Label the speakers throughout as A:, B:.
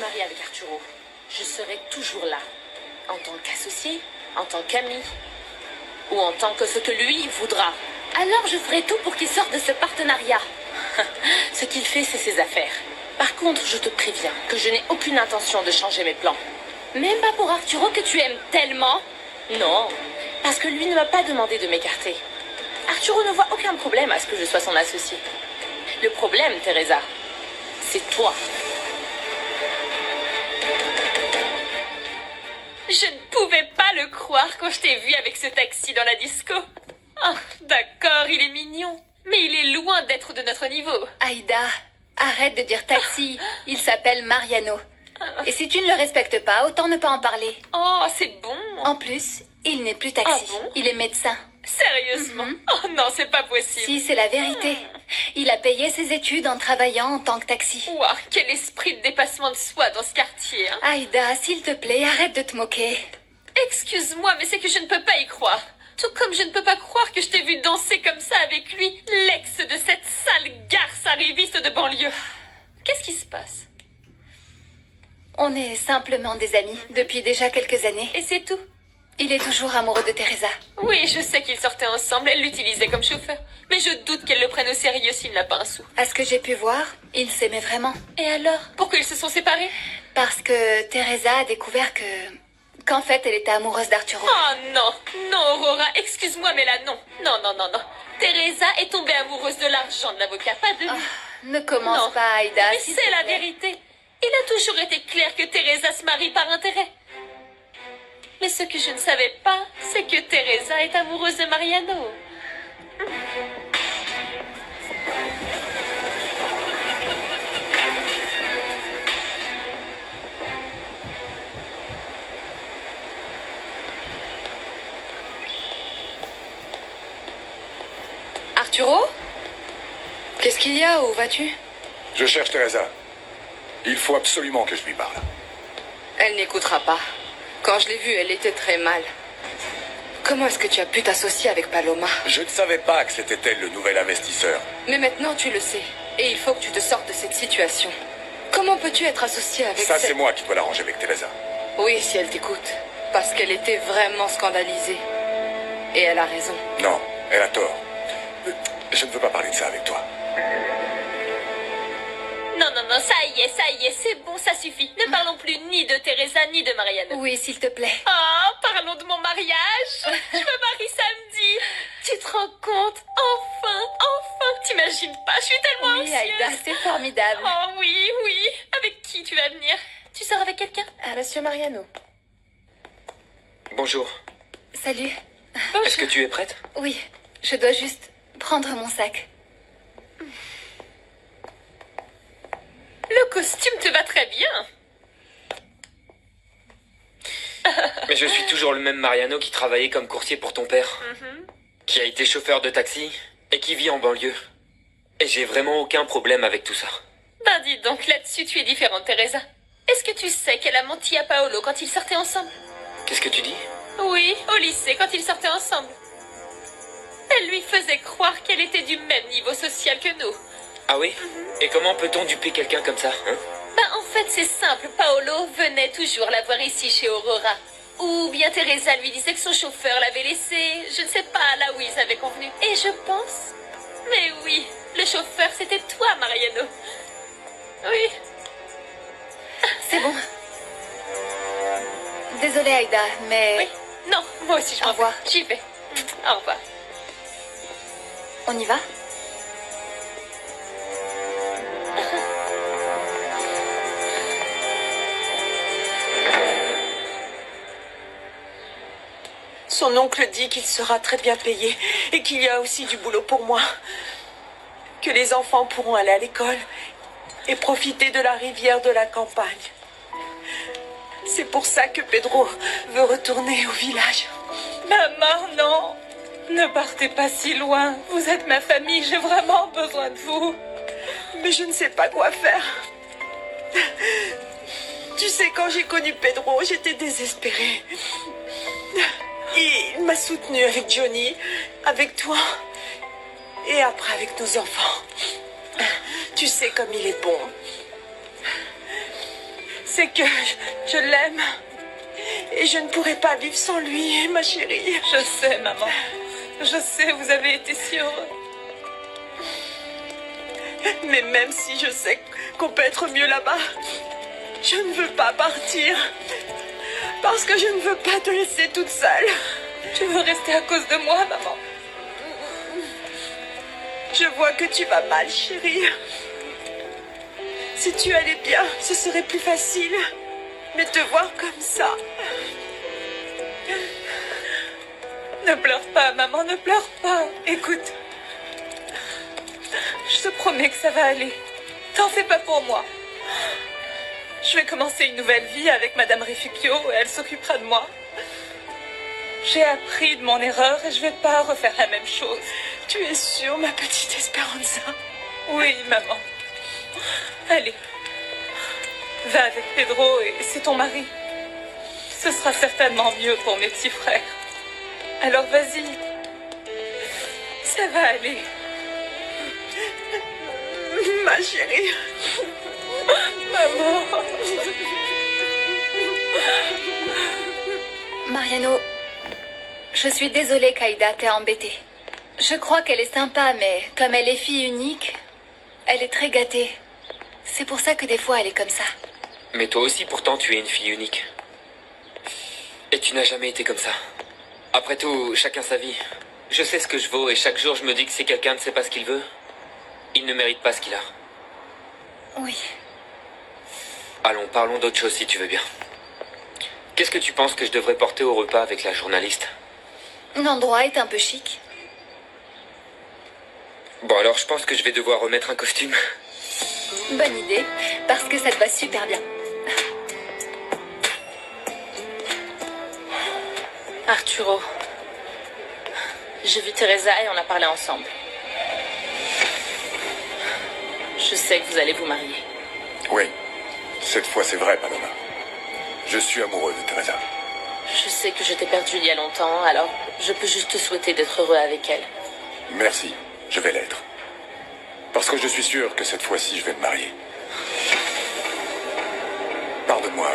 A: marie avec Arturo, je serai toujours là. En tant qu'associé, en tant qu'ami, ou en tant que ce que lui voudra. Alors je ferai tout pour qu'il sorte de ce partenariat. Ce qu'il fait, c'est ses affaires. Par contre, je te préviens que je n'ai aucune intention de changer mes plans. Même pas pour Arturo que tu aimes tellement? Non, parce que lui ne m'a pas demandé de m'écarter. Arturo ne voit aucun problème à ce que je sois son associé. Le problème, Teresa, c'est toi. Je ne pouvais pas le croire quand je t'ai vu avec ce taxi dans la disco. Oh, d'accord, il est mignon, mais il est loin d'être de notre niveau.
B: Aïda, arrête de dire taxi. Il s'appelle Mariano. Et si tu ne le respectes pas, autant ne pas en parler.
A: Oh, c'est bon.
B: En plus, il n'est plus taxi.
A: Ah bon?
B: Il est médecin.
A: Sérieusement? Oh non, c'est pas possible.
B: Si, c'est la vérité. Il a payé ses études en travaillant en tant que taxi.
A: Ouah, quel esprit de dépassement de soi dans ce quartier, hein.
B: Aïda, s'il te plaît, arrête de te moquer.
A: Excuse-moi, mais c'est que je ne peux pas y croire. Tout comme je ne peux pas croire que je t'ai vu danser comme ça avec lui, l'ex de cette sale garce arriviste de banlieue. Qu'est-ce qui se passe?
B: On est simplement des amis depuis déjà quelques années.
A: Et c'est tout?
B: Il est toujours amoureux de Teresa.
A: Oui, je sais qu'ils sortaient ensemble, elle l'utilisait comme chauffeur. Mais je doute qu'elle le prenne au sérieux s'il n'a pas un sou.
B: À ce que j'ai pu voir, ils s'aimaient vraiment.
A: Et alors? Pourquoi ils se sont séparés?
B: Parce que Teresa a découvert qu'en fait, elle était amoureuse d'Arturo.
A: Oh non, non Aurora, excuse-moi, mais là non. Non, non, non, non. Teresa est tombée amoureuse de l'argent de l'avocat, pas de lui.
B: Oh, ne commence
A: Non.
B: pas, Aïda.
A: Mais
B: s'il
A: c'est
B: te
A: la
B: plaît.
A: vérité. Il a toujours été clair que Teresa se marie par intérêt. Mais ce que je ne savais pas, c'est que Teresa est amoureuse de Mariano.
C: Arturo? Qu'est-ce qu'il y a? Où vas-tu?
D: Je cherche Teresa. Il faut absolument que je lui parle.
C: Elle n'écoutera pas. Quand je l'ai vue, elle était très mal. Comment est-ce que tu as pu t'associer avec Paloma?
D: Je ne savais pas que c'était elle le nouvel investisseur.
C: Mais maintenant tu le sais. Et il faut que tu te sortes de cette situation. Comment peux-tu être associé avec
D: Ça,
C: cette...
D: c'est moi qui dois l'arranger avec Teresa.
C: Oui, si elle t'écoute. Parce qu'elle était vraiment scandalisée. Et elle a raison.
D: Non, elle a tort. Je ne veux pas parler de ça avec toi.
A: Non, non, non, ça y est, c'est bon, ça suffit. Ne parlons plus ni de Teresa ni de Mariano.
B: Oui, s'il te plaît.
A: Oh, parlons de mon mariage. Je me marie samedi. Tu te rends compte? Enfin, enfin. T'imagines pas, je suis tellement
B: Oui,
A: anxieuse.
B: Aïda, c'est formidable.
A: Oh oui, oui. Avec qui tu vas venir? Tu sors avec quelqu'un?
E: Monsieur Mariano.
F: Bonjour.
B: Salut.
F: Est-ce que tu es prête?
B: Oui, je dois juste prendre mon sac.
A: Le costume te va très bien.
F: Mais je suis toujours le même Mariano qui travaillait comme courtier pour ton père. Qui a été chauffeur de taxi et qui vit en banlieue. Et j'ai vraiment aucun problème avec tout ça.
A: Ben dis donc, là-dessus tu es différente, Teresa. Est-ce que tu sais qu'elle a menti à Paolo quand ils sortaient ensemble?
F: Qu'est-ce que tu dis?
A: Oui, au lycée, quand ils sortaient ensemble. Elle lui faisait croire qu'elle était du même niveau social que nous.
F: Ah oui? Et comment peut-on duper quelqu'un comme ça, hein?
A: Ben en fait c'est simple, Paolo venait toujours la voir ici chez Aurora. Ou bien Teresa lui disait que son chauffeur l'avait laissé, je ne sais pas, là où ils avaient convenu. Et je pense... Mais oui, le chauffeur c'était toi, Mariano. Oui.
B: C'est bon. Désolée, Aïda, mais
A: Oui. Non, moi aussi je
B: Au
A: m'en
B: revoir.
A: vais. J'y vais. Au revoir.
B: on y va?
E: Son oncle dit qu'il sera très bien payé et qu'il y a aussi du boulot pour moi. Que les enfants pourront aller à l'école et profiter de la rivière de la campagne. C'est pour ça que Pedro veut retourner au village.
A: Maman, non. Ne partez pas si loin. Vous êtes ma famille, j'ai vraiment besoin de vous.
E: Mais je ne sais pas quoi faire. Tu sais, quand j'ai connu Pedro, j'étais désespérée. Il m'a soutenue avec Johnny, avec toi, et après avec nos enfants. Tu sais comme il est bon. C'est que je l'aime. Et je ne pourrai pas vivre sans lui, ma chérie.
G: Je sais, maman. Je sais, vous avez été si heureux.
E: Mais même si je sais qu'on peut être mieux là-bas, je ne veux pas partir. Parce que je ne veux pas te laisser toute seule.
G: Tu veux rester à cause de moi, maman?
E: Je vois que tu vas mal, chérie. Si tu allais bien, ce serait plus facile. Mais te voir comme ça...
G: Ne pleure pas, maman, ne pleure pas. Écoute, je te promets que ça va aller. T'en fais pas pour moi. Je vais commencer une nouvelle vie avec Madame Rifugio et elle s'occupera de moi. J'ai appris de mon erreur et je vais pas refaire la même chose.
E: Tu es sûre, ma petite Esperanza?
G: Oui, maman. Allez, va avec Pedro et c'est ton mari. Ce sera certainement mieux pour mes petits frères. Alors vas-y. Ça va aller.
E: Ma chérie.
G: Maman.
B: Mariano, je suis désolée qu'Aïda t'ait embêtée. Je crois qu'elle est sympa, mais comme elle est fille unique, elle est très gâtée. C'est pour ça que des fois elle est comme ça.
F: Mais toi aussi, pourtant, tu es une fille unique. Et tu n'as jamais été comme ça. Après tout, chacun sa vie. Je sais ce que je vaux et chaque jour je me dis que si quelqu'un ne sait pas ce qu'il veut, il ne mérite pas ce qu'il a.
B: Oui.
F: Allons, parlons d'autre chose si tu veux bien. Qu'est-ce que tu penses que je devrais porter au repas avec la journaliste?
B: L'endroit est un peu chic.
F: Bon alors, je pense que je vais devoir remettre un costume.
B: Bonne idée, parce que ça te va super bien.
A: Arturo, j'ai vu Teresa et on a parlé ensemble. Je sais que vous allez vous marier.
D: Oui, cette fois c'est vrai, Paloma. Je suis amoureux de Teresa.
A: Je sais que je t'ai perdu il y a longtemps, alors je peux juste te souhaiter d'être heureux avec elle.
D: Merci, je vais l'être. Parce que je suis sûr que cette fois-ci je vais me marier. Pardonne-moi,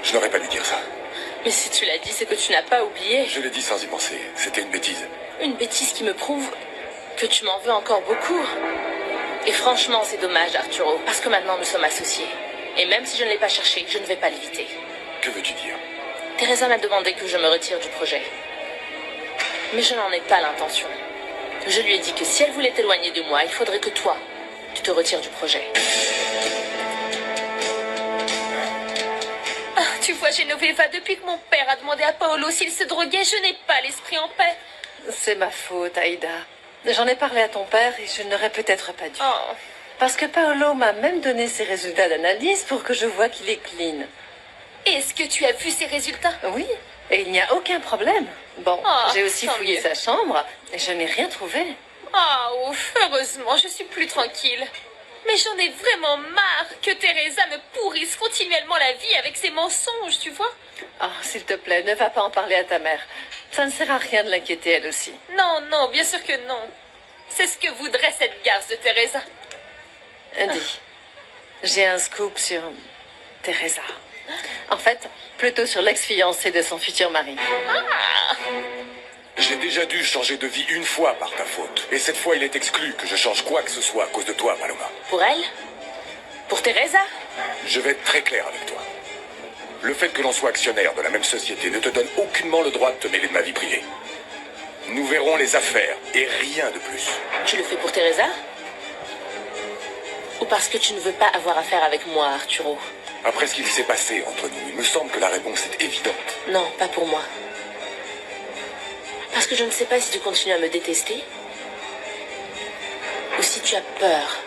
D: je n'aurais pas dû dire ça.
A: Mais si tu l'as dit, c'est que tu n'as pas oublié.
D: Je l'ai dit sans y penser, c'était une bêtise.
A: Une bêtise qui me prouve que tu m'en veux encore beaucoup. Et franchement, c'est dommage, Arturo, parce que maintenant nous sommes associés. Et même si je ne l'ai pas cherché, je ne vais pas l'éviter.
D: Que veux-tu dire?
A: Teresa m'a demandé que je me retire du projet. Mais je n'en ai pas l'intention. Je lui ai dit que si elle voulait t'éloigner de moi, il faudrait que toi, tu te retires du projet. Ah, tu vois, Genoveva, depuis que mon père a demandé à Paolo s'il se droguait, je n'ai pas l'esprit en paix.
H: C'est ma faute, Aïda. J'en ai parlé à ton père et je n'aurais peut-être pas dû.
A: Oh.
H: Parce que Paolo m'a même donné ses résultats d'analyse pour que je vois qu'il est clean.
A: Est-ce que tu as vu ces résultats?
H: Oui, et il n'y a aucun problème. Bon,
A: Oh,
H: j'ai aussi
A: tant
H: fouillé
A: mieux.
H: sa chambre et je n'ai rien trouvé.
A: Ah, ouf, heureusement, je suis plus tranquille. Mais j'en ai vraiment marre que Teresa me pourrisse continuellement la vie avec ses mensonges, tu vois?
H: Oh, s'il te plaît, ne va pas en parler à ta mère. Ça ne sert à rien de l'inquiéter, elle aussi.
A: Non, non, bien sûr que non. C'est ce que voudrait cette garce de Teresa.
H: Dis, j'ai un scoop sur Teresa. En fait, plutôt sur l'ex-fiancé de son futur mari.
D: J'ai déjà dû changer de vie une fois par ta faute. Et cette fois, il est exclu que je change quoi que ce soit à cause de toi, Paloma.
A: Pour elle? Pour Teresa?
D: Je vais être très clair avec toi. Le fait que l'on soit actionnaire de la même société ne te donne aucunement le droit de te mêler de ma vie privée. Nous verrons les affaires et rien de plus.
A: Tu le fais pour Teresa? Ou parce que tu ne veux pas avoir affaire avec moi, Arturo?
D: Après ce qu'il s'est passé entre nous, il me semble que la réponse est évidente.
A: Non, pas pour moi. Parce que je ne sais pas si tu continues à me détester ou si tu as peur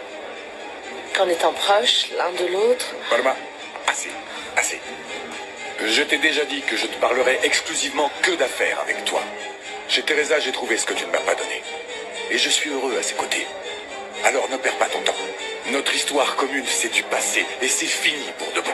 A: qu'en étant proches l'un de l'autre...
D: Paloma, assez, assez. Je t'ai déjà dit que je ne parlerai exclusivement que d'affaires avec toi. Chez Teresa, j'ai trouvé ce que tu ne m'as pas donné. Et je suis heureux à ses côtés. Alors ne perds pas ton temps. Notre histoire commune, c'est du passé. Et c'est fini pour de bon.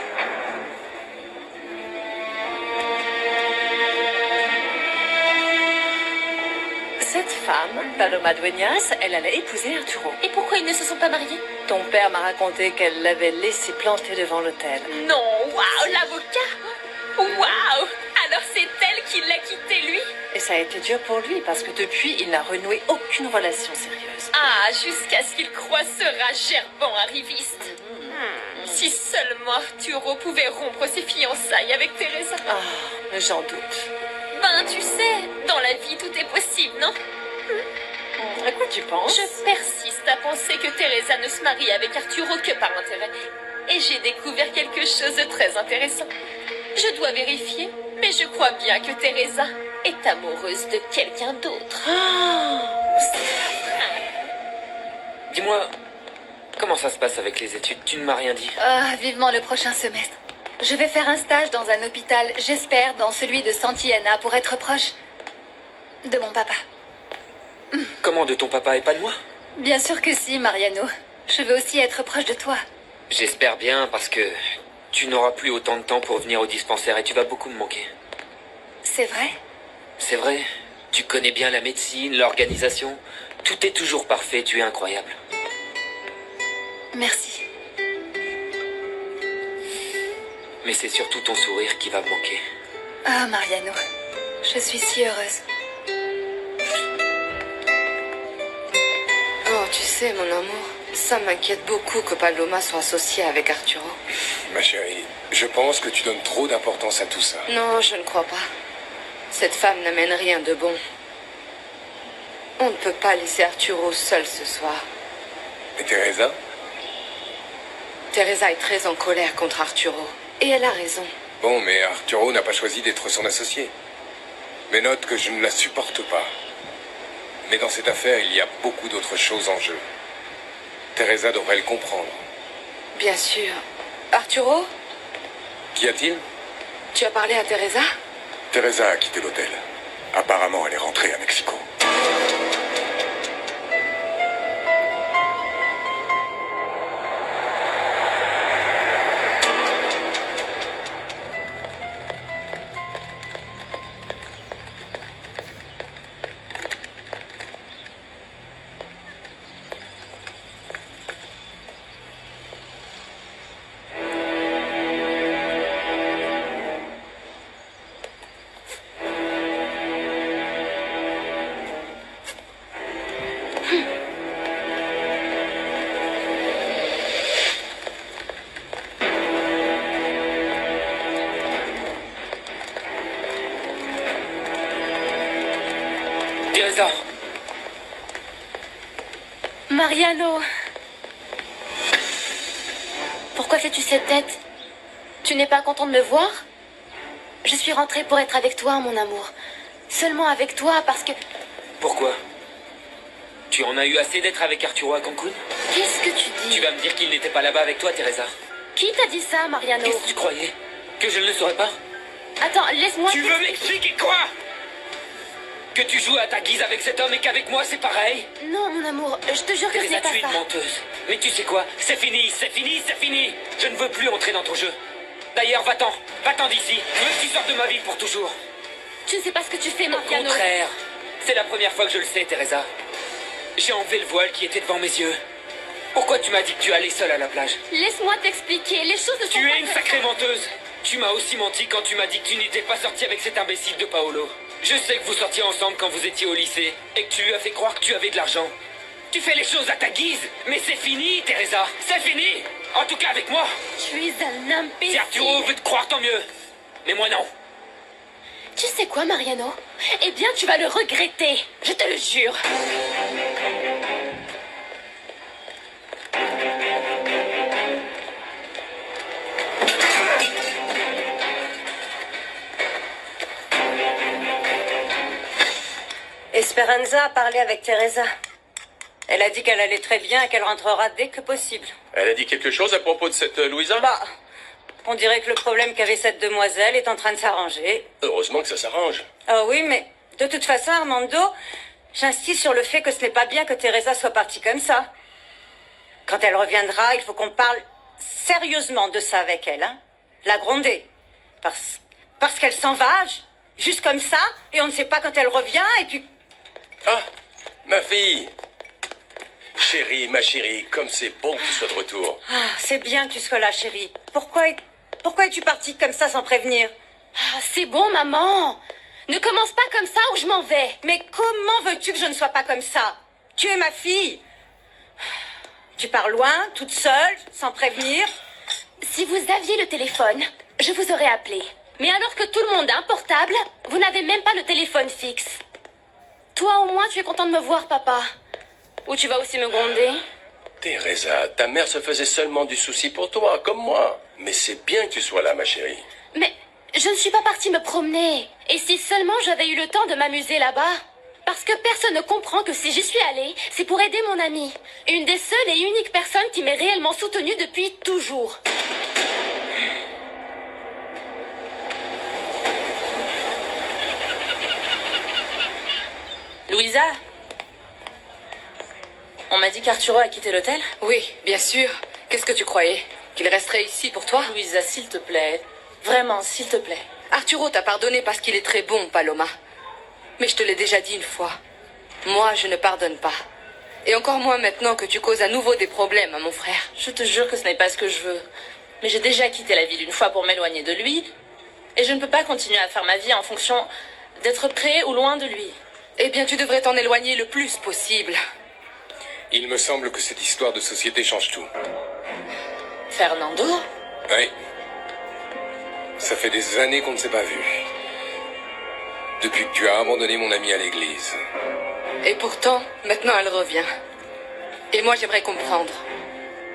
H: Cette femme, Paloma Dueñas, elle allait épouser Arturo.
A: Et pourquoi ils ne se sont pas mariés?
H: Ton père m'a raconté qu'elle l'avait laissé planter devant l'hôtel.
A: Non, waouh, l'avocat. Waouh. Alors c'est elle qui l'a quitté, lui?
H: Et ça a été dur pour lui parce que depuis, il n'a renoué aucune relation sérieuse.
A: Ah, jusqu'à ce qu'il croise ce rat gerbant arriviste. Si seulement Arturo pouvait rompre ses fiançailles avec Teresa.
H: Ah, j'en doute.
A: Ben, tu sais, dans la vie, tout est possible, non?
H: À quoi tu penses?
A: Je persiste à penser que Teresa ne se marie avec Arturo que par intérêt. Et j'ai découvert quelque chose de très intéressant. Je dois vérifier, mais je crois bien que Teresa est amoureuse de quelqu'un d'autre.
F: Dis-moi, comment ça se passe avec les études? Tu ne m'as rien dit.
B: Ah, vivement le prochain semestre. Je vais faire un stage dans un hôpital, j'espère dans celui de Santillana, pour être proche de mon papa.
F: Comment, de ton papa et pas de moi?
B: Bien sûr que si, Mariano. Je veux aussi être proche de toi.
F: J'espère bien, parce que tu n'auras plus autant de temps pour venir au dispensaire et tu vas beaucoup me manquer.
B: C'est vrai?
F: C'est vrai, tu connais bien la médecine, l'organisation. Tout est toujours parfait, tu es incroyable.
B: Merci.
F: Mais c'est surtout ton sourire qui va me manquer.
B: Ah, Mariano. Je suis si heureuse.
C: Oh, tu sais, mon amour, ça m'inquiète beaucoup que Paloma soit associée avec Arturo.
D: Ma chérie, je pense que tu donnes trop d'importance à tout ça.
C: Non, je ne crois pas. Cette femme n'amène rien de bon. On ne peut pas laisser Arturo seul ce soir.
D: Et Teresa?
C: Teresa est très en colère contre Arturo. Et elle a raison.
D: Bon, mais Arturo n'a pas choisi d'être son associé. Mais note que je ne la supporte pas. Mais dans cette affaire, il y a beaucoup d'autres choses en jeu. Teresa devrait le comprendre.
C: Bien sûr. Arturo,
D: Qu'y a-t-il?
C: tu as parlé à Teresa?
D: Teresa a quitté l'hôtel. Apparemment, elle est rentrée à Mexico.
F: Teresa!
A: Mariano. Pourquoi fais-tu cette tête? Tu n'es pas content de me voir? Je suis rentrée pour être avec toi, mon amour. Seulement avec toi, parce que...
F: Pourquoi? Tu en as eu assez d'être avec Arturo à Cancun?
A: Qu'est-ce que tu dis?
F: Tu vas me dire qu'il n'était pas là-bas avec toi, Teresa?
A: Qui t'a dit ça, Mariano?
F: Qu'est-ce que tu croyais? Que je ne le saurais pas?
A: Attends, laisse-moi...
F: Tu veux m'expliquer quoi? Que tu joues à ta guise avec cet homme et qu'avec moi c'est pareil?
A: Non, mon amour, je te jure que ce
F: Teresa,
A: n'est pas
F: tu es
A: ça.
F: une menteuse. Mais tu sais quoi? C'est fini, c'est fini, c'est fini. Je ne veux plus entrer dans ton jeu. D'ailleurs, va-t'en. Va-t'en d'ici. Je veux que tu sortes de ma vie pour toujours.
A: Tu ne sais pas ce que tu fais,
F: Au
A: Mariano.
F: contraire. C'est la première fois que je le sais, Teresa. J'ai enlevé le voile qui était devant mes yeux. Pourquoi tu m'as dit que tu allais seule à la plage?
A: Laisse-moi t'expliquer, les choses ne sont
F: Tu
A: pas
F: es une
A: comme
F: sacrée
A: ça.
F: menteuse. Tu m'as aussi menti quand tu m'as dit que tu n'étais pas sorti avec cet imbécile de Paolo. Je sais que vous sortiez ensemble quand vous étiez au lycée et que tu lui as fait croire que tu avais de l'argent. Tu fais les choses à ta guise, mais c'est fini, Teresa. C'est fini. En tout cas avec moi.
A: Tu es un imbécile.
F: Si Arturo veut te croire, tant mieux. Mais moi non.
A: Tu sais quoi, Mariano? Eh bien, tu vas le regretter. Je te le jure.
I: Esperanza a parlé avec Teresa. Elle a dit qu'elle allait très bien et qu'elle rentrera dès que possible.
J: Elle a dit quelque chose à propos de cette Louisa?
I: Bah, on dirait que le problème qu'avait cette demoiselle est en train de s'arranger.
J: Heureusement que ça s'arrange.
I: Ah oui, mais de toute façon, Armando, j'insiste sur le fait que ce n'est pas bien que Teresa soit partie comme ça. Quand elle reviendra, il faut qu'on parle sérieusement de ça avec elle, hein. La gronder. Parce qu'elle s'en va, juste comme ça, et on ne sait pas quand elle revient, et puis...
J: Ah, Ma fille. Chérie, ma chérie, comme c'est bon que tu sois de retour.
I: Ah, c'est bien que tu sois là, chérie. Pourquoi es-tu partie comme ça sans prévenir?
A: Ah, c'est bon, maman. Ne commence pas comme ça ou je m'en vais.
I: Mais comment veux-tu que je ne sois pas comme ça? Tu es ma fille. Tu pars loin, toute seule, sans prévenir.
A: Si vous aviez le téléphone, je vous aurais appelé. Mais alors que tout le monde a un portable, vous n'avez même pas le téléphone fixe. Toi, au moins, tu es content de me voir, papa. Ou tu vas aussi me gronder?
J: Teresa, ta mère se faisait seulement du souci pour toi, comme moi. Mais c'est bien que tu sois là, ma chérie.
A: Mais je ne suis pas partie me promener. Et si seulement j'avais eu le temps de m'amuser là-bas? Parce que personne ne comprend que si j'y suis allée, c'est pour aider mon amie. Une des seules et uniques personnes qui m'ait réellement soutenue depuis toujours.
G: Louisa, on m'a dit qu'Arturo a quitté l'hôtel.
C: Oui, bien sûr. Qu'est-ce que tu croyais? Qu'il resterait ici pour toi?
G: Louisa, s'il te plaît. Vraiment, s'il te plaît.
C: Arturo t'a pardonné parce qu'il est très bon, Paloma. Mais je te l'ai déjà dit une fois. Moi, je ne pardonne pas. Et encore moins maintenant que tu causes à nouveau des problèmes à mon frère.
G: Je te jure que ce n'est pas ce que je veux. Mais j'ai déjà quitté la ville une fois pour m'éloigner de lui. Et je ne peux pas continuer à faire ma vie en fonction d'être près ou loin de lui.
C: Eh bien, tu devrais t'en éloigner le plus possible.
D: Il me semble que cette histoire de société change tout.
G: Fernando?
D: Oui. Ça fait des années qu'on ne s'est pas vu. Depuis que tu as abandonné mon amie à l'église.
C: Et pourtant, maintenant elle revient. Et moi, j'aimerais comprendre.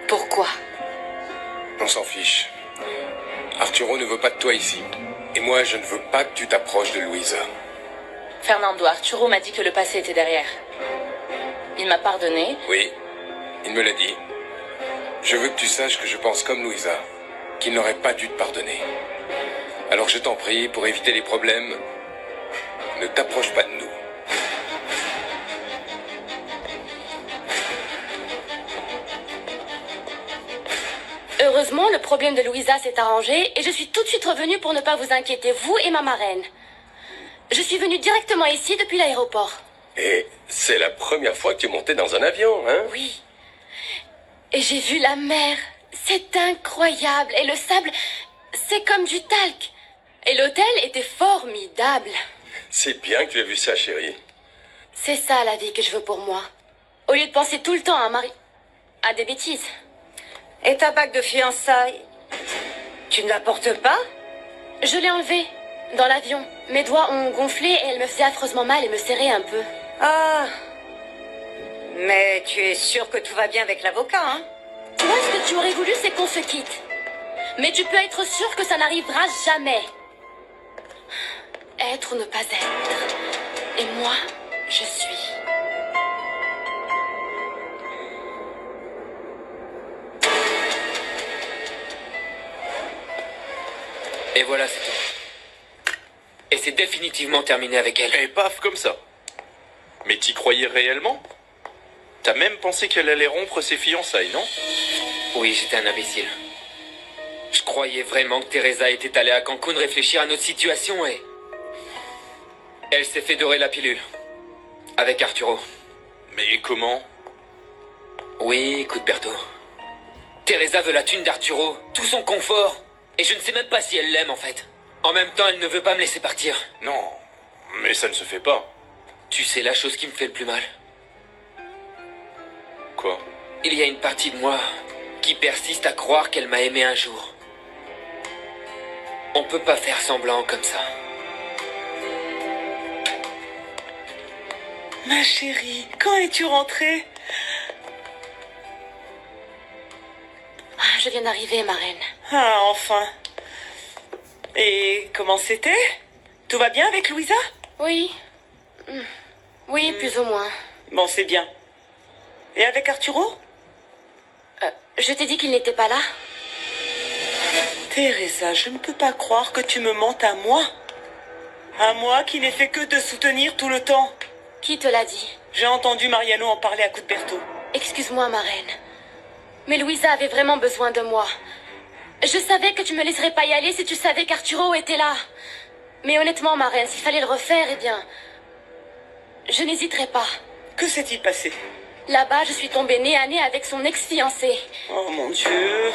C: Pourquoi?
D: On s'en fiche. Arturo ne veut pas de toi ici. Et moi, je ne veux pas que tu t'approches de Louisa.
G: Fernando, Arturo m'a dit que le passé était derrière. Il m'a pardonné.
D: Oui, il me l'a dit. Je veux que tu saches que je pense comme Louisa, qu'il n'aurait pas dû te pardonner. Alors je t'en prie, pour éviter les problèmes, ne t'approche pas de nous.
A: Heureusement, le problème de Louisa s'est arrangé et je suis tout de suite revenue pour ne pas vous inquiéter, vous et ma marraine. Je suis venue directement ici depuis l'aéroport.
J: Et c'est la première fois que tu es montée dans un avion, hein?
A: Oui. Et j'ai vu la mer. C'est incroyable. Et le sable, c'est comme du talc. Et l'hôtel était formidable.
J: C'est bien que tu aies vu ça, chérie.
A: C'est ça la vie que je veux pour moi. Au lieu de penser tout le temps à un mari... à des bêtises.
I: Et ta bague de fiançailles? Tu ne la portes pas?
A: Je l'ai enlevée dans l'avion. Mes doigts ont gonflé et elle me faisait affreusement mal et me serrait un peu.
I: Ah. Mais tu es sûre que tout va bien avec l'avocat, hein?
A: Toi, ce que tu aurais voulu, c'est qu'on se quitte. Mais tu peux être sûr que ça n'arrivera jamais. Être ou ne pas être. Et moi, je suis.
F: Et voilà, c'est tout. Et c'est définitivement terminé avec elle.
K: Et paf, comme ça. Mais t'y croyais réellement? T'as même pensé qu'elle allait rompre ses fiançailles, non?
F: Oui, j'étais un imbécile. Je croyais vraiment que Teresa était allée à Cancun réfléchir à notre situation et... elle s'est fait dorer la pilule. Avec Arturo.
K: Mais comment?
F: Oui, écoute, Berto. Teresa veut la thune d'Arturo, tout son confort. Et je ne sais même pas si elle l'aime, en fait. En même temps, elle ne veut pas me laisser partir.
K: Non, mais ça ne se fait pas.
F: Tu sais la chose qui me fait le plus mal?
K: Quoi?
F: Il y a une partie de moi qui persiste à croire qu'elle m'a aimé un jour. On peut pas faire semblant comme ça.
E: Ma chérie, quand es-tu rentrée?
A: Ah, je viens d'arriver, ma reine.
E: Ah, enfin. Et comment c'était? Tout va bien avec Louisa?
A: Oui. Oui, plus ou moins.
E: Bon, c'est bien. Et avec Arturo?
A: Je t'ai dit qu'il n'était pas là?
E: Teresa, je ne peux pas croire que tu me mentes à moi. À moi qui n'ai fait que te soutenir tout le temps.
A: Qui te l'a dit?
E: J'ai entendu Mariano en parler à Cuthberto.
A: Excuse-moi, ma reine. Mais Louisa avait vraiment besoin de moi. Je savais que tu me laisserais pas y aller si tu savais qu'Arturo était là. Mais honnêtement, ma reine, s'il fallait le refaire, eh bien... je n'hésiterais pas.
E: Que s'est-il passé?
A: Là-bas, je suis tombée nez à nez avec son ex-fiancé.
E: Oh mon Dieu.